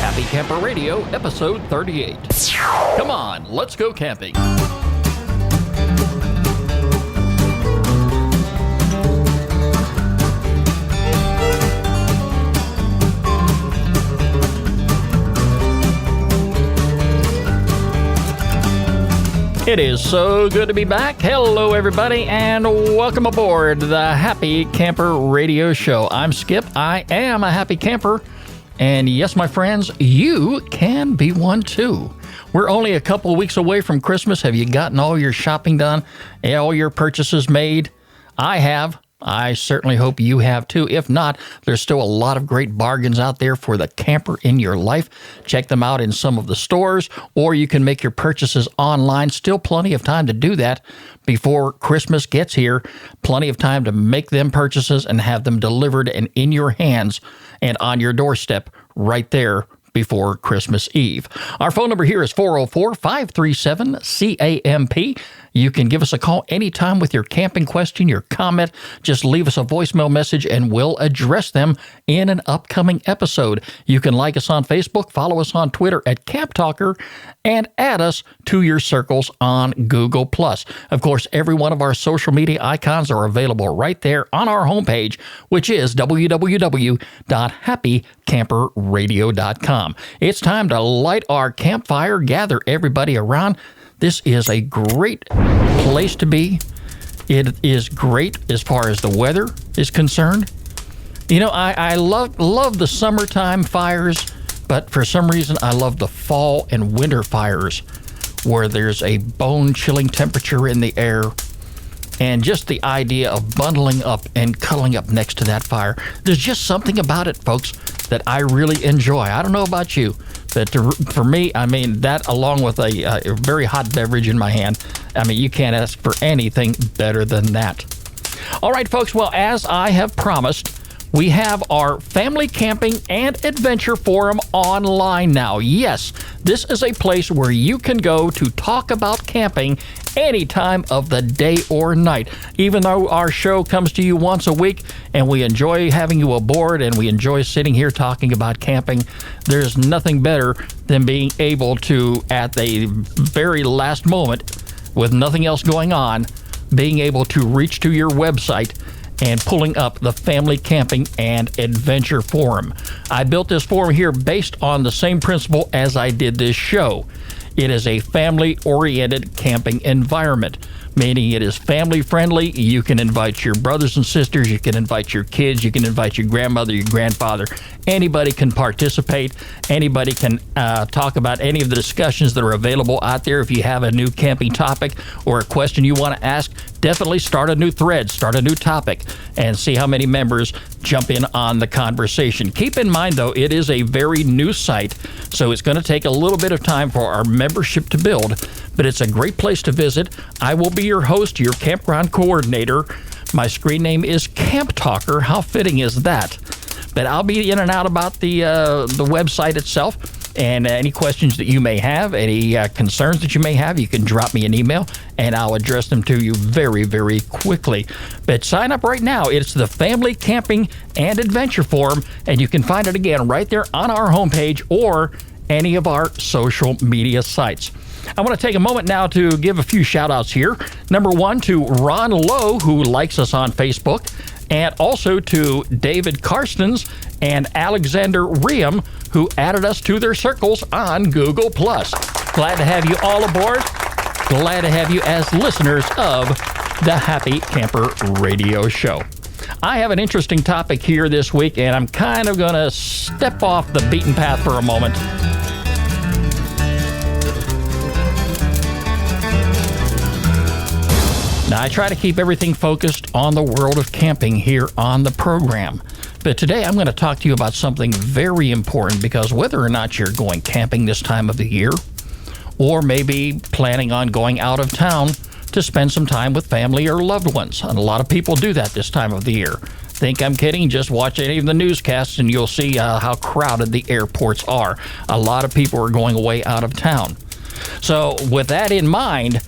Happy Camper Radio, episode 38. Come on, let's go camping. It is so good to be back. Hello, everybody, and welcome aboard the Happy Camper Radio Show. I'm Skip. I am a happy camper. And yes, my friends, you can be one too. We're only a couple of weeks away from Christmas. Have you gotten all your shopping done? All your purchases made? I have. I certainly hope you have too. If not, there's still a lot of great bargains out there for the camper in your life. Check them out in some of the stores, or you can make your purchases online. Still plenty of time to do that before Christmas gets here. Plenty of time to make them purchases and have them delivered and in your hands and on your doorstep right there before Christmas Eve. Our phone number here is 404-537-CAMP. You can give us a call anytime with your camping question, your comment. Just leave us a voicemail message and we'll address them in an upcoming episode. You can like us on Facebook, follow us on Twitter at Camp Talker, and add us to your circles on Google+. Of course, every one of our social media icons are available right there on our homepage, which is www.happycamperradio.com. It's time to light our campfire, gather everybody around. This is a great place to be. It is great as far as the weather is concerned. You know, I love the summertime fires, but for some reason I love the fall and winter fires where there's a bone-chilling temperature in the air and just the idea of bundling up and cuddling up next to that fire. There's just something about it, folks, that I really enjoy. I don't know about you, but for me, I mean, that along with a very hot beverage in my hand, I mean, you can't ask for anything better than that. All right, folks, well, as I have promised, we have our Family Camping and Adventure Forum online now. Yes, this is a place where you can go to talk about camping any time of the day or night. Even though our show comes to you once a week and we enjoy having you aboard and we enjoy sitting here talking about camping, there's nothing better than being able to, at the very last moment, with nothing else going on, being able to reach to your website and pulling up the Family Camping and Adventure Forum. I built this forum here based on the same principle as I did this show. It is a family-oriented camping environment, meaning it is family-friendly. You can invite your brothers and sisters, you can invite your kids, you can invite your grandmother, your grandfather. Anybody can participate. Anybody can talk about any of the discussions that are available out there. If you have a new camping topic or a question you want to ask, definitely start a new thread, start a new topic, and see how many members jump in on the conversation. Keep in mind, though, it is a very new site, so it's going to take a little bit of time for our membership to build, but it's a great place to visit. I will be your host, your campground coordinator. My screen name is Camp Talker. How fitting is that? But I'll be in and out about the website itself, and any questions that you may have, any concerns that you may have, you can drop me an email, and I'll address them to you very, very quickly. But sign up right now. It's the Family Camping and Adventure Forum, and you can find it again right there on our homepage or any of our social media sites. I want to take a moment now to give a few shout-outs here. Number one, to Ron Lowe, who likes us on Facebook, and also to David Karstens and Alexander Riem, who added us to their circles on Google+. Glad to have you all aboard. Glad to have you as listeners of the Happy Camper Radio Show. I have an interesting topic here this week, and I'm kind of going to step off the beaten path for a moment. Now, I try to keep everything focused on the world of camping here on the program. But today I'm going to talk to you about something very important, because whether or not you're going camping this time of the year, or maybe planning on going out of town to spend some time with family or loved ones, and a lot of people do that this time of the year. Think I'm kidding? Just watch any of the newscasts and you'll see how crowded the airports are. A lot of people are going away out of town. So with that in mind,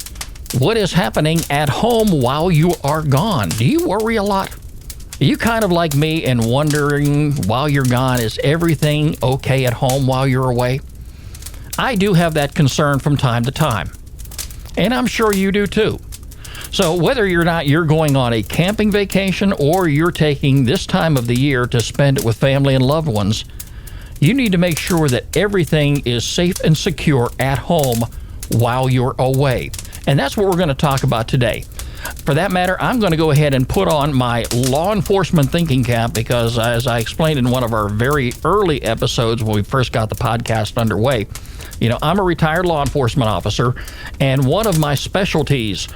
what is happening at home while you are gone? Do you worry a lot? Are you kind of like me and wondering while you're gone, is everything okay at home while you're away? I do have that concern from time to time, and I'm sure you do too. So whether you're going on a camping vacation or you're taking this time of the year to spend it with family and loved ones, you need to make sure that everything is safe and secure at home while you're away. And that's what we're going to talk about today. For that matter, I'm going to go ahead and put on my law enforcement thinking cap because, as I explained in one of our very early episodes when we first got the podcast underway, I'm a retired law enforcement officer, and one of my specialties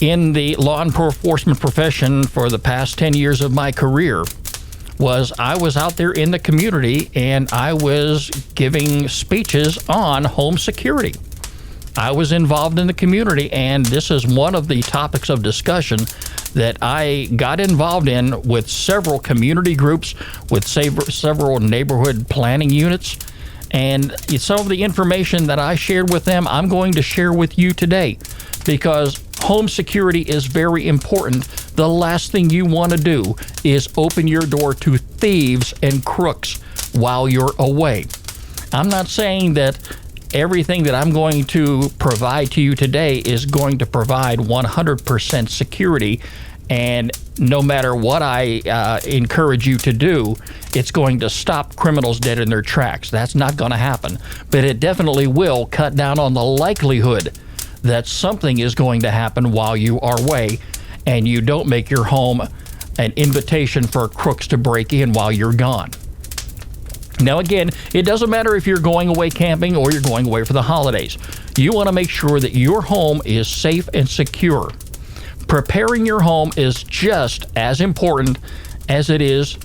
in the law enforcement profession for the past 10 years of my career was I was out there in the community and I was giving speeches on home security. I was involved in the community, and this is one of the topics of discussion that I got involved in with several community groups, with several neighborhood planning units. And some of the information that I shared with them, I'm going to share with you today because home security is very important. The last thing you want to do is open your door to thieves and crooks while you're away. I'm not saying that everything that I'm going to provide to you today is going to provide 100% security, and no matter what I encourage you to do, it's going to stop criminals dead in their tracks. That's not going to happen, but it definitely will cut down on the likelihood that something is going to happen while you are away and you don't make your home an invitation for crooks to break in while you're gone. Now, again, it doesn't matter if you're going away camping or you're going away for the holidays. You want to make sure that your home is safe and secure. Preparing your home is just as important as it is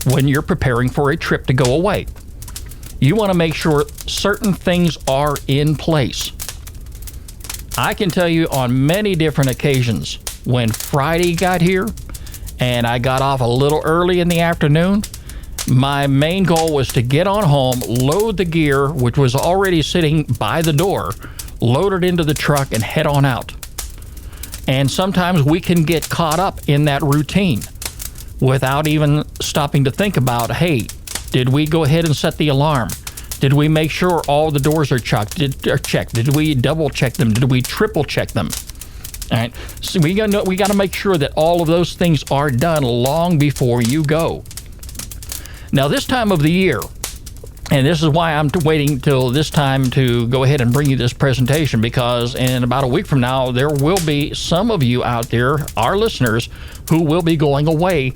when you're preparing for a trip to go away. You want to make sure certain things are in place. I can tell you on many different occasions when Friday got here and I got off a little early in the afternoon, my main goal was to get on home, load the gear, which was already sitting by the door, load it into the truck, and head on out. And sometimes we can get caught up in that routine without even stopping to think about, hey, did we go ahead and set the alarm? Did we make sure all the doors are checked? Did we double check them? Did we triple check them? All right. So we got to make sure that all of those things are done long before you go. Now, this time of the year, and this is why I'm waiting till this time to go ahead and bring you this presentation, because in about a week from now, there will be some of you out there, our listeners, who will be going away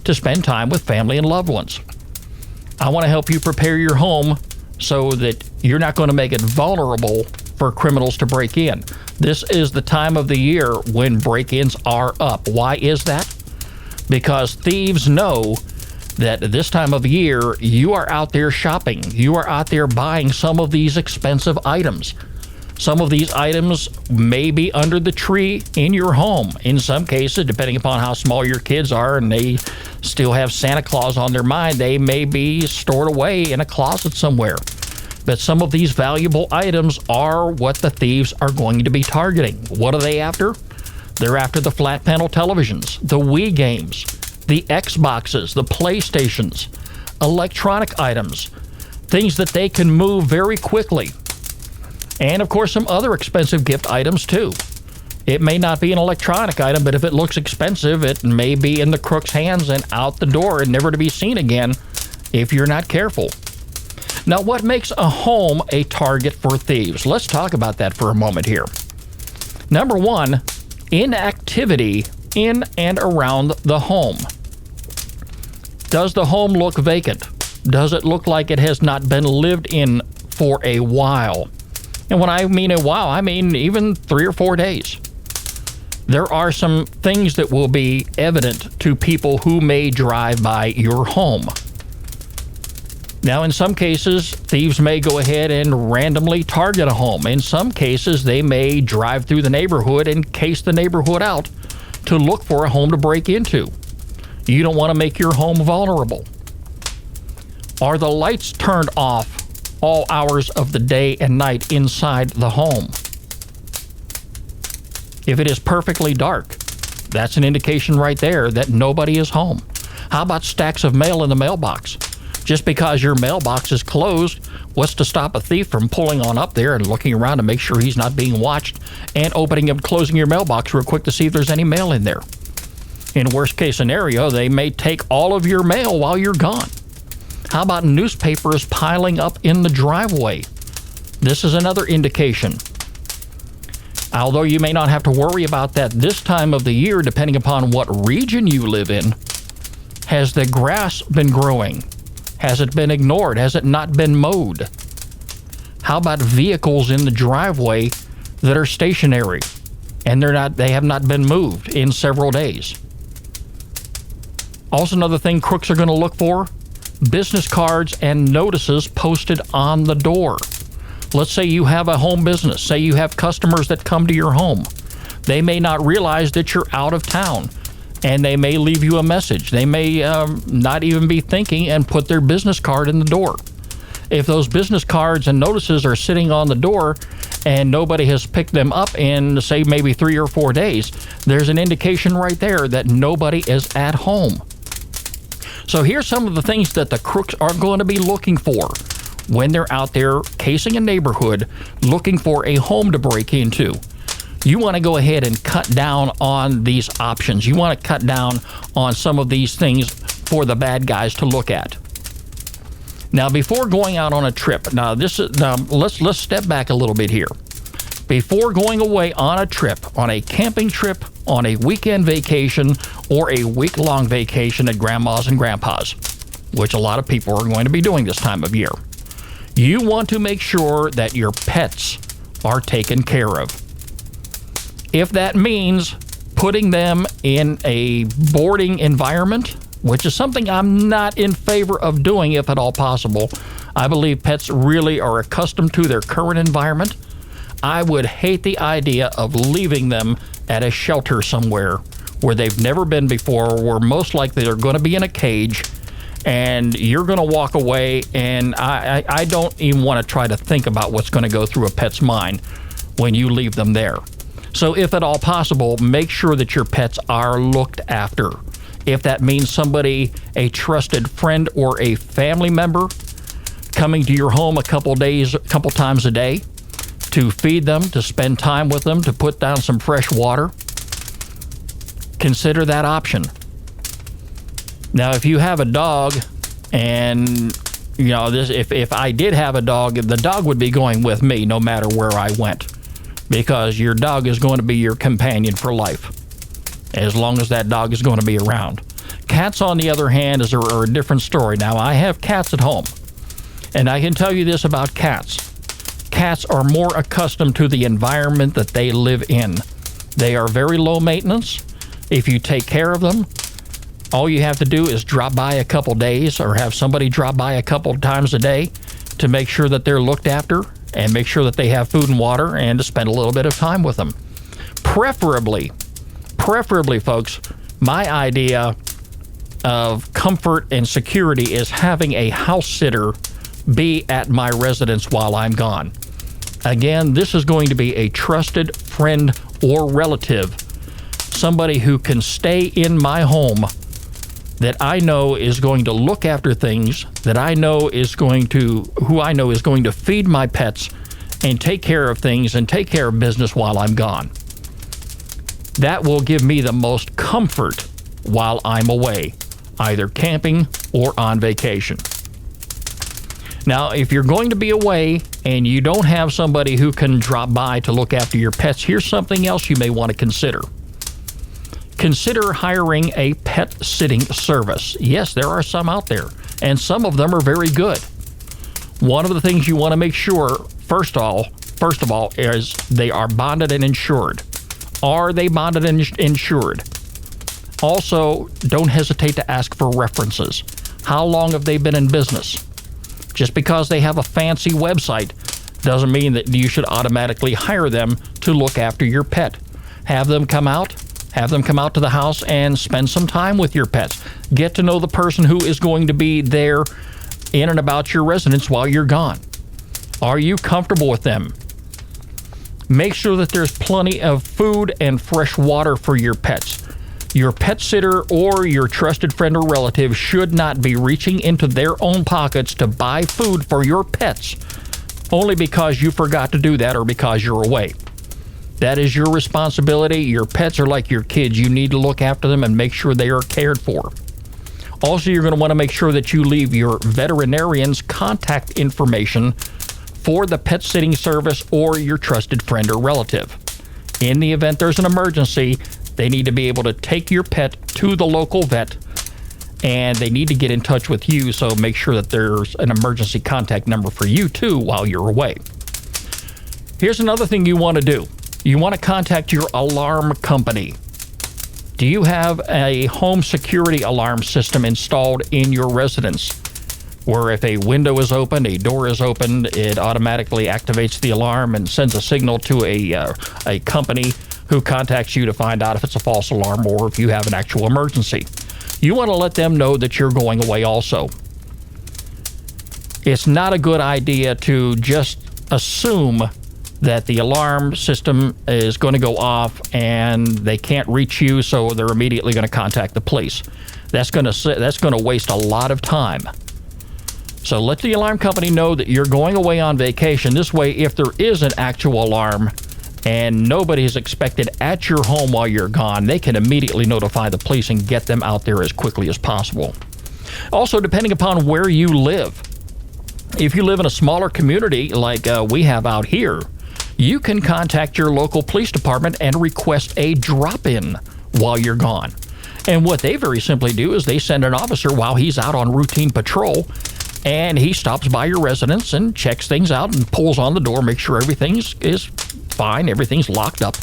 to spend time with family and loved ones. I want to help you prepare your home so that you're not going to make it vulnerable for criminals to break in. This is the time of the year when break-ins are up. Why is that? Because thieves know that this time of year, you are out there shopping. You are out there buying some of these expensive items. Some of these items may be under the tree in your home. In some cases, depending upon how small your kids are and they still have Santa Claus on their mind, they may be stored away in a closet somewhere. But some of these valuable items are what the thieves are going to be targeting. What are they after? They're after the flat panel televisions, the Wii games, the Xboxes, the PlayStations, electronic items, things that they can move very quickly. And of course, some other expensive gift items too. It may not be an electronic item, but if it looks expensive, it may be in the crook's hands and out the door and never to be seen again if you're not careful. Now, what makes a home a target for thieves? Let's talk about that for a moment here. Number one, inactivity in and around the home. Does the home look vacant? Does it look like it has not been lived in for a while? And when I mean a while, I mean even 3 or 4 days. There are some things that will be evident to people who may drive by your home. Now, in some cases, thieves may go ahead and randomly target a home. In some cases, they may drive through the neighborhood and case the neighborhood out to look for a home to break into. You don't want to make your home vulnerable. Are the lights turned off all hours of the day and night inside the home? If it is perfectly dark, that's an indication right there that nobody is home. How about stacks of mail in the mailbox? Just because your mailbox is closed, what's to stop a thief from pulling on up there and looking around to make sure he's not being watched and opening and closing your mailbox real quick to see if there's any mail in there? In worst case scenario, they may take all of your mail while you're gone. How about newspapers piling up in the driveway? This is another indication. Although you may not have to worry about that this time of the year, depending upon what region you live in, has the grass been growing? Has it been ignored? Has it not been mowed? How about vehicles in the driveway that are stationary and they have not been moved in several days? Also, another thing crooks are going to look for, business cards and notices posted on the door. Let's say you have a home business. Say you have customers that come to your home. They may not realize that you're out of town, and they may leave you a message. They may not even be thinking and put their business card in the door. If those business cards and notices are sitting on the door and nobody has picked them up in, say, maybe 3 or 4 days, there's an indication right there that nobody is at home. So here's some of the things that the crooks are going to be looking for when they're out there casing a neighborhood, looking for a home to break into. You want to go ahead and cut down on these options. You want to cut down on some of these things for the bad guys to look at. Now, before going out on a trip, let's step back a little bit here. Before going away on a trip, on a camping trip, on a weekend vacation, or a week-long vacation at grandma's and grandpa's, which a lot of people are going to be doing this time of year, you want to make sure that your pets are taken care of. If that means putting them in a boarding environment, which is something I'm not in favor of doing if at all possible. I believe pets really are accustomed to their current environment. I would hate the idea of leaving them at a shelter somewhere where they've never been before, where most likely they're going to be in a cage, and you're going to walk away, and I don't even want to try to think about what's going to go through a pet's mind when you leave them there. So if at all possible, make sure that your pets are looked after. If that means somebody, a trusted friend or a family member, coming to your home a couple times a day to feed them, to spend time with them, to put down some fresh water, consider that option. Now, if you have a dog, and if I did have a dog, the dog would be going with me no matter where I went, because your dog is going to be your companion for life, as long as that dog is going to be around. Cats, on the other hand, are a different story. Now, I have cats at home, and I can tell you this about cats. Cats are more accustomed to the environment that they live in. They are very low maintenance. If you take care of them, all you have to do is drop by a couple days or have somebody drop by a couple times a day to make sure that they're looked after and make sure that they have food and water, and to spend a little bit of time with them. Preferably, folks, my idea of comfort and security is having a house sitter be at my residence while I'm gone. Again, this is going to be a trusted friend or relative, somebody who can stay in my home, that I know is going to look after things, who I know is going to feed my pets and take care of things and take care of business while I'm gone. That will give me the most comfort while I'm away, either camping or on vacation. Now, if you're going to be away and you don't have somebody who can drop by to look after your pets, here's something else you may want to consider. Consider hiring a pet sitting service. Yes, there are some out there, and some of them are very good. One of the things you want to make sure, first of all, is they are bonded and insured. Are they bonded and insured? Also, don't hesitate to ask for references. How long have they been in business? Just because they have a fancy website doesn't mean that you should automatically hire them to look after your pet. Have them come out to the house and spend some time with your pets. Get to know the person who is going to be there in and about your residence while you're gone. Are you comfortable with them? Make sure that there's plenty of food and fresh water for your pets. Your pet sitter or your trusted friend or relative should not be reaching into their own pockets to buy food for your pets only because you forgot to do that or because you're away. That is your responsibility. Your pets are like your kids. You need to look after them and make sure they are cared for. Also, you're going to want to make sure that you leave your veterinarian's contact information for the pet sitting service or your trusted friend or relative. In the event there's an emergency, they need to be able to take your pet to the local vet, and they need to get in touch with you, so make sure that there's an emergency contact number for you too while you're away. Here's another thing you want to do. You want to contact your alarm company. Do you have a home security alarm system installed in your residence where if a window is open, a door is open, it automatically activates the alarm and sends a signal to a company who contacts you to find out if it's a false alarm or if you have an actual emergency? You want to let them know that you're going away also. It's not a good idea to just assume that the alarm system is going to go off and they can't reach you, so they're immediately going to contact the police. That's going to waste a lot of time. So let the alarm company know that you're going away on vacation. This way, if there is an actual alarm and nobody is expected at your home while you're gone, they can immediately notify the police and get them out there as quickly as possible. Also, depending upon where you live, if you live in a smaller community like we have out here, you can contact your local police department and request a drop-in while you're gone. And what they very simply do is they send an officer while he's out on routine patrol, and he stops by your residence and checks things out and pulls on the door, make sure everything is fine, everything's locked up.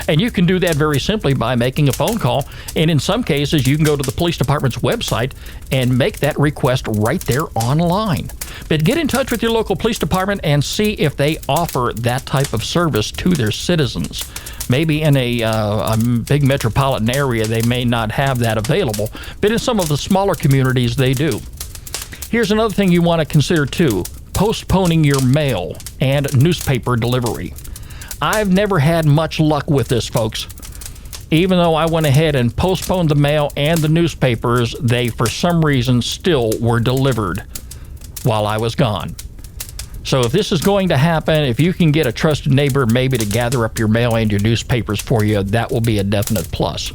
And you can do that very simply by making a phone call. And in some cases, you can go to the police department's website and make that request right there online. But get in touch with your local police department and see if they offer that type of service to their citizens. Maybe in a big metropolitan area, they may not have that available, but in some of the smaller communities, they do. Here's another thing you want to consider too: postponing your mail and newspaper delivery. I've never had much luck with this, folks. Even though I went ahead and postponed the mail and the newspapers, they, for some reason, still were delivered while I was gone. So if this is going to happen, if you can get a trusted neighbor maybe to gather up your mail and your newspapers for you, that will be a definite plus.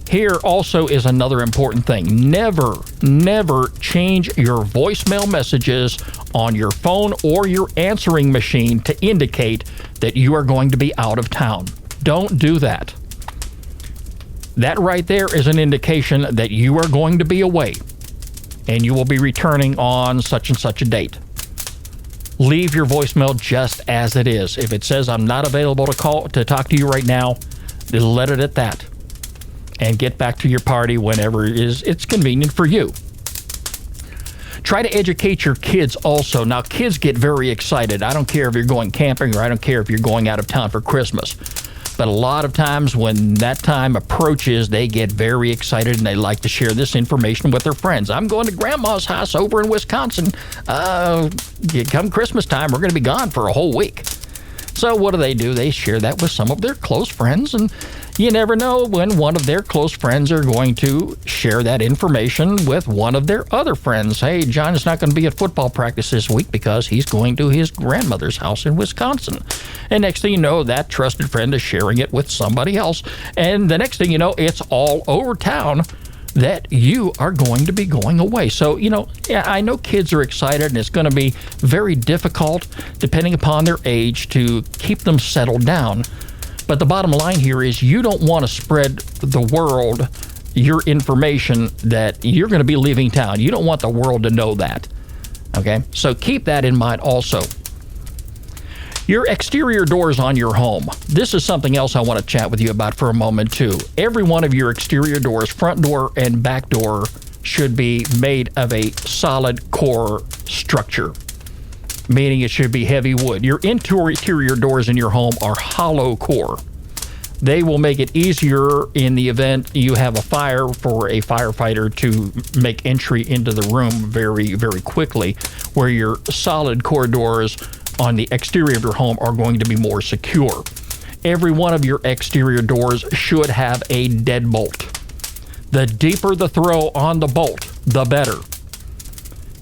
Here also is another important thing. Never change your voicemail messages on your phone or your answering machine to indicate that you are going to be out of town. Don't do that. That right there is an indication that you are going to be away and you will be returning on such and such a date. Leave your voicemail just as it is. If it says I'm not available to talk to you right now, then let it at that. And get back to your party whenever it's convenient for you. Try to educate your kids also. Now, kids get very excited. I don't care if you're going camping or I don't care if you're going out of town for Christmas. But a lot of times when that time approaches, they get very excited and they like to share this information with their friends. I'm going to Grandma's house over in Wisconsin. Come Christmas time, we're going to be gone for a whole week. So what do? They share that with some of their close friends, and you never know when one of their close friends are going to share that information with one of their other friends. Hey, John is not going to be at football practice this week because he's going to his grandmother's house in Wisconsin. And next thing you know, that trusted friend is sharing it with somebody else. And the next thing you know, it's all over town that you are going to be going away. So, I know kids are excited and it's going to be very difficult, depending upon their age, to keep them settled down. But the bottom line here is you don't want to spread the world your information that you're going to be leaving town. You don't want the world to know that. Okay? So keep that in mind also. Your exterior doors on your home. This is something else I want to chat with you about for a moment too. Every one of your exterior doors, front door and back door, should be made of a solid core structure, meaning it should be heavy wood. Your interior doors in your home are hollow core. They will make it easier in the event you have a fire for a firefighter to make entry into the room very, very quickly, where your solid core doors on the exterior of your home are going to be more secure. every one of your exterior doors should have a deadbolt. The deeper the throw on the bolt, the better.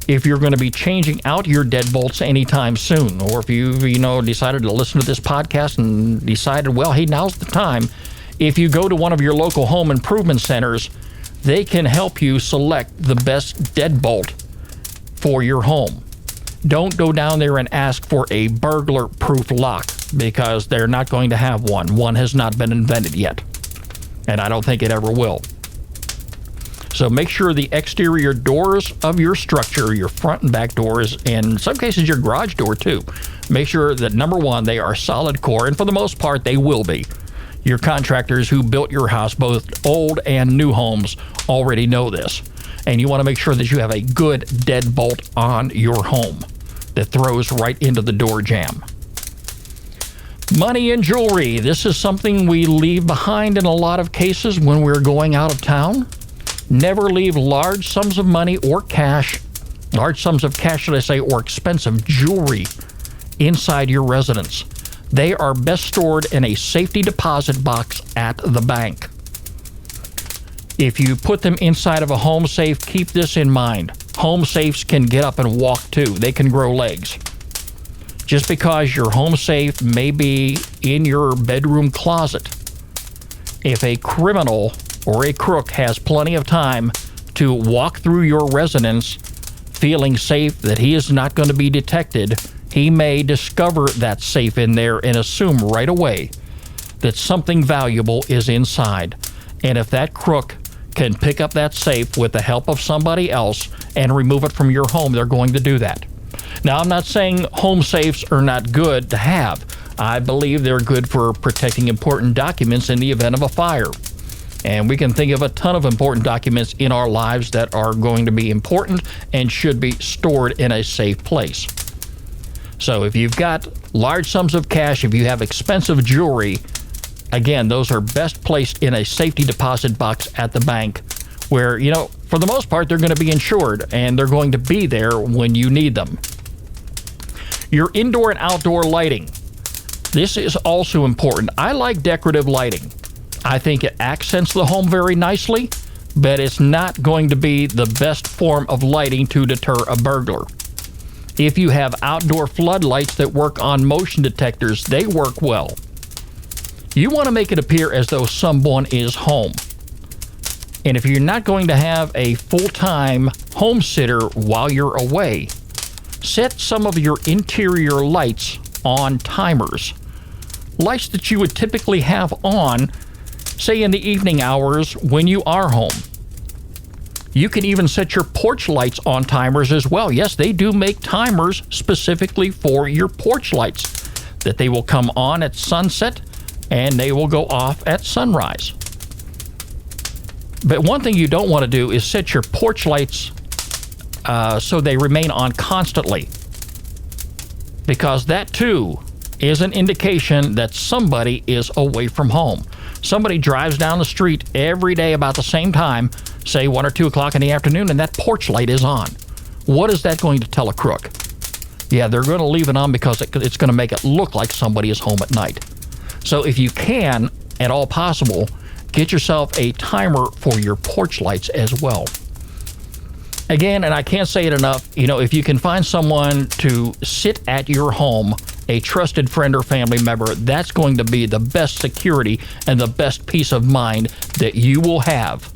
If you're going to be changing out your deadbolts anytime soon, or if you decided to listen to this podcast and decided, well, hey, now's the time, if you go to one of your local home improvement centers, they can help you select the best deadbolt for your home. Don't go down there and ask for a burglar-proof lock, because they're not going to have one. One has not been invented yet, and I don't think it ever will. So make sure the exterior doors of your structure, your front and back doors, and in some cases your garage door too, make sure that, number one, they are solid core, and for the most part they will be. Your contractors who built your house, both old and new homes, already know this. And you want to make sure that you have a good deadbolt on your home that throws right into the door jamb. Money and jewelry. This is something we leave behind in a lot of cases when we're going out of town. Never leave large sums of money or cash, large sums of cash, should I say, or expensive jewelry inside your residence. They are best stored in a safety deposit box at the bank. If you put them inside of a home safe, keep this in mind. Home safes can get up and walk too. They can grow legs. Just because your home safe may be in your bedroom closet, if a criminal or a crook has plenty of time to walk through your residence feeling safe that he is not going to be detected, he may discover that safe in there and assume right away that something valuable is inside. And if that crook can pick up that safe with the help of somebody else and remove it from your home, they're going to do that. Now, I'm not saying home safes are not good to have. I believe they're good for protecting important documents in the event of a fire. And we can think of a ton of important documents in our lives that are going to be important and should be stored in a safe place. So if you've got large sums of cash, if you have expensive jewelry, again, those are best placed in a safety deposit box at the bank where, for the most part, they're going to be insured and they're going to be there when you need them. Your indoor and outdoor lighting. This is also important. I like decorative lighting. I think it accents the home very nicely, but it's not going to be the best form of lighting to deter a burglar. If you have outdoor floodlights that work on motion detectors, they work well. You want to make it appear as though someone is home. And if you're not going to have a full-time home sitter while you're away, set some of your interior lights on timers. Lights that you would typically have on, say, in the evening hours when you are home. You can even set your porch lights on timers as well. Yes, they do make timers specifically for your porch lights, that they will come on at sunset and they will go off at sunrise. But one thing you don't want to do is set your porch lights so they remain on constantly, because that too is an indication that somebody is away from home. Somebody drives down the street every day about the same time, say 1 or 2 o'clock in the afternoon, and that porch light is on. What is that going to tell a crook? Yeah, they're going to leave it on because it's going to make it look like somebody is home at night. So if you can, at all possible, get yourself a timer for your porch lights as well. Again, and I can't say it enough, if you can find someone to sit at your home, a trusted friend or family member, that's going to be the best security and the best peace of mind that you will have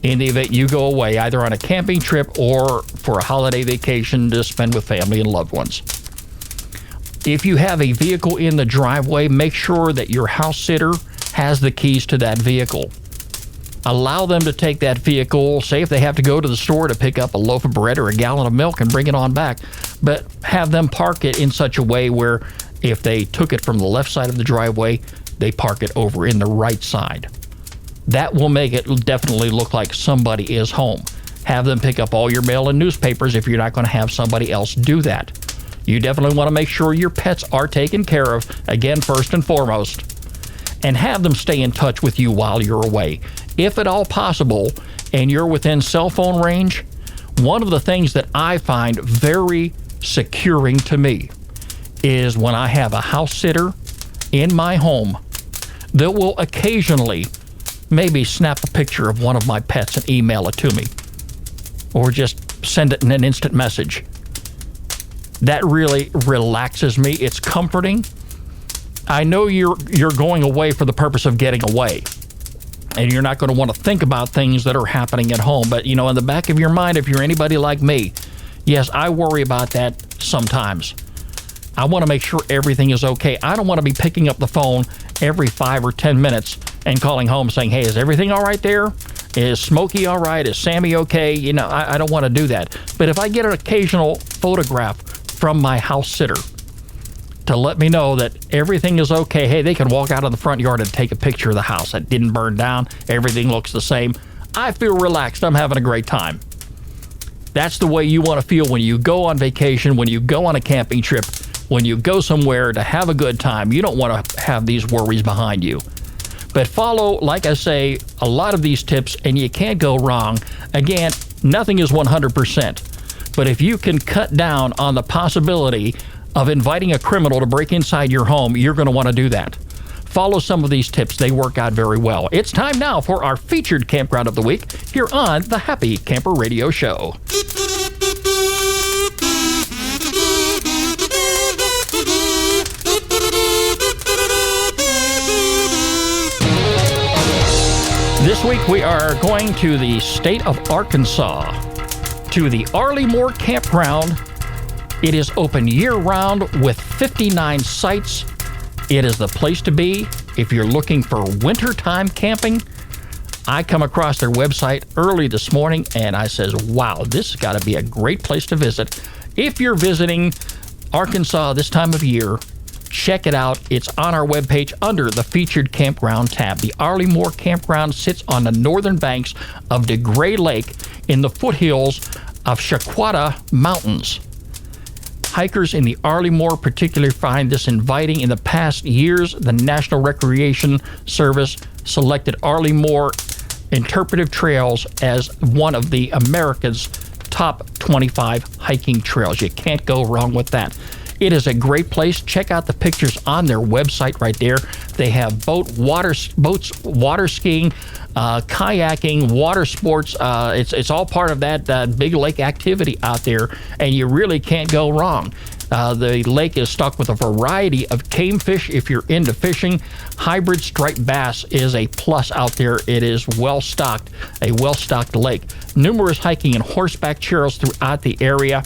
in the event you go away, either on a camping trip or for a holiday vacation to spend with family and loved ones. If you have a vehicle in the driveway, make sure that your house sitter has the keys to that vehicle. Allow them to take that vehicle, say if they have to go to the store to pick up a loaf of bread or a gallon of milk and bring it on back, but have them park it in such a way where if they took it from the left side of the driveway, they park it over in the right side. That will make it definitely look like somebody is home. Have them pick up all your mail and newspapers if you're not going to have somebody else do that. You definitely want to make sure your pets are taken care of, again, first and foremost, and have them stay in touch with you while you're away. If at all possible, and you're within cell phone range, one of the things that I find very securing to me is when I have a house sitter in my home that will occasionally maybe snap a picture of one of my pets and email it to me, or just send it in an instant message. That really relaxes me. It's comforting. I know you're going away for the purpose of getting away, and you're not going to want to think about things that are happening at home. But, in the back of your mind, if you're anybody like me, yes, I worry about that sometimes. I want to make sure everything is okay. I don't want to be picking up the phone every 5 or 10 minutes and calling home saying, hey, is everything all right there? Is Smokey all right? Is Sammy okay? I don't want to do that. But if I get an occasional photograph from my house sitter to let me know that everything is okay, hey, they can walk out of the front yard and take a picture of the house. It didn't burn down. Everything looks the same. I feel relaxed. I'm having a great time. That's the way you want to feel when you go on vacation, when you go on a camping trip, when you go somewhere to have a good time. You don't want to have these worries behind you. But follow, like I say, a lot of these tips, and you can't go wrong. Again, nothing is 100%. But if you can cut down on the possibility of inviting a criminal to break inside your home, you're going to want to do that. Follow some of these tips. They work out very well. It's time now for our featured campground of the week here on the Happy Camper Radio Show. This week we are going to the state of Arkansas, to the Arley Moore Campground. It is open year-round with 59 sites. It is the place to be if you're looking for wintertime camping. I come across their website early this morning and I says, wow, this has got to be a great place to visit. If you're visiting Arkansas this time of year, check it out. It's on our webpage under the Featured Campground tab. The Arley Moore Campground sits on the northern banks of DeGray Lake in the foothills of Shaquata Mountains. Hikers in the Arley Moore particularly find this inviting. In the past years, the National Recreation Service selected Arley Moore Interpretive Trails as one of the America's top 25 hiking trails. You can't go wrong with that. It is a great place. Check out the pictures on their website right there. They have boats, water skiing, kayaking, water sports. It's all part of that big lake activity out there, and you really can't go wrong. The lake is stocked with a variety of game fish if you're into fishing. Hybrid striped bass is a plus out there. It is well-stocked, a well-stocked lake. Numerous hiking and horseback trails throughout the area.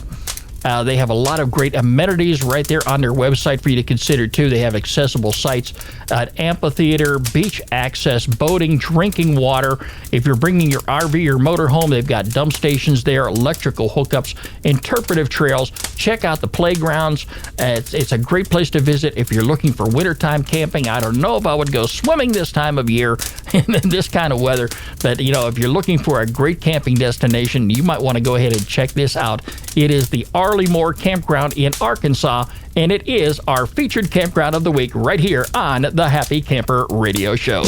They have a lot of great amenities right there on their website for you to consider, too. They have accessible sites, amphitheater, beach access, boating, drinking water. If you're bringing your RV or motorhome, they've got dump stations there, electrical hookups, interpretive trails. Check out the playgrounds. It's a great place to visit if you're looking for wintertime camping. I don't know if I would go swimming this time of year in this kind of weather, but, if you're looking for a great camping destination, you might want to go ahead and check this out. It is the Arley Moore Campground in Arkansas, and it is our featured campground of the week right here on the Happy Camper Radio Show.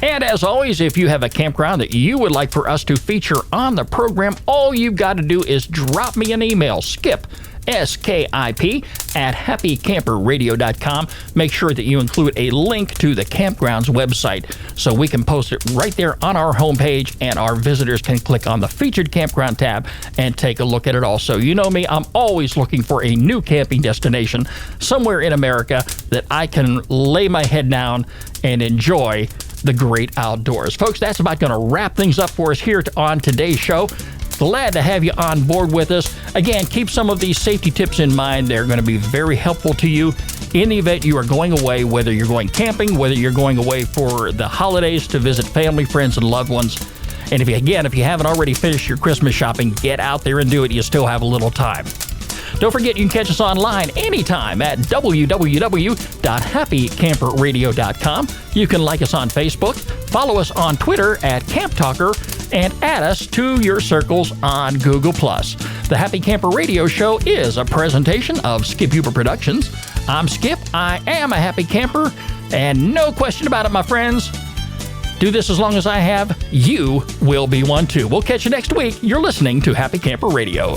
And as always, if you have a campground that you would like for us to feature on the program, all you've got to do is drop me an email, Skip, SKIP, at happycamperradio.com. Make sure that you include a link to the campground's website so we can post it right there on our homepage, and our visitors can click on the Featured Campground tab and take a look at it also. You know me, I'm always looking for a new camping destination somewhere in America that I can lay my head down and enjoy the great outdoors. Folks, that's about going to wrap things up for us here on today's show. Glad to have you on board with us. Again, keep some of these safety tips in mind. They're going to be very helpful to you in the event you are going away, whether you're going camping, whether you're going away for the holidays to visit family, friends, and loved ones. And if you haven't already finished your Christmas shopping, get out there and do it. You still have a little time. Don't forget, you can catch us online anytime at www.happycamperradio.com. You can like us on Facebook, follow us on Twitter at Camp Talker, and add us to your circles on Google+. The Happy Camper Radio Show is a presentation of Skip Huber Productions. I'm Skip. I am a happy camper, and no question about it, my friends. Do this as long as I have, you will be one too. We'll catch you next week. You're listening to Happy Camper Radio.